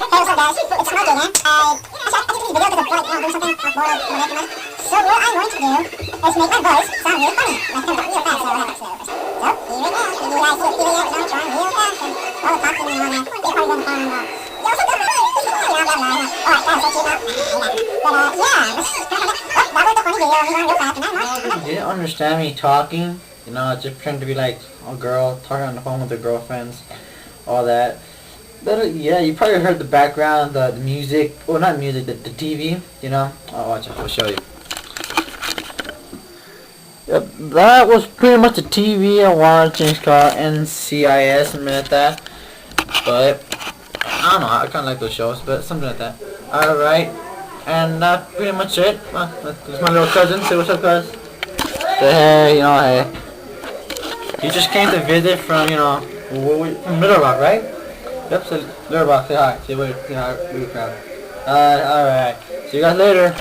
Hey, what's up, guys? It's MJ again. I did this video because I feel like doing something more like money. So what I'm going to do is make my voice sound really funny. Like I'm real fast, so I have to slow. So here it is. You guys see it here yet? I'm trying real fast and all the talking and all that. It's probably gonna sound you also good. Alright, guys, let's see now. But yeah, that was the funny video. We're going real fast and I'm You didn't understand me talking, you know, just pretending to be like a girl talking on the phone with her girlfriends, all that. But yeah, you probably heard the background, the music, well not music, the TV, you know. Oh, watch it, I'll show you. Yep, that was pretty much the TV I watching. It's called NCIS, something like that. But I don't know, I kind of like those shows, but something like that. Alright, and that's pretty much it. This is my little cousin. Say what's up, cuz. Say hey, you know, hey. He just came to visit from, you know, from Little Rock, right? Yep, so Little Rock, say hi. Say wait, say hi, really proud. Alright. See you guys later.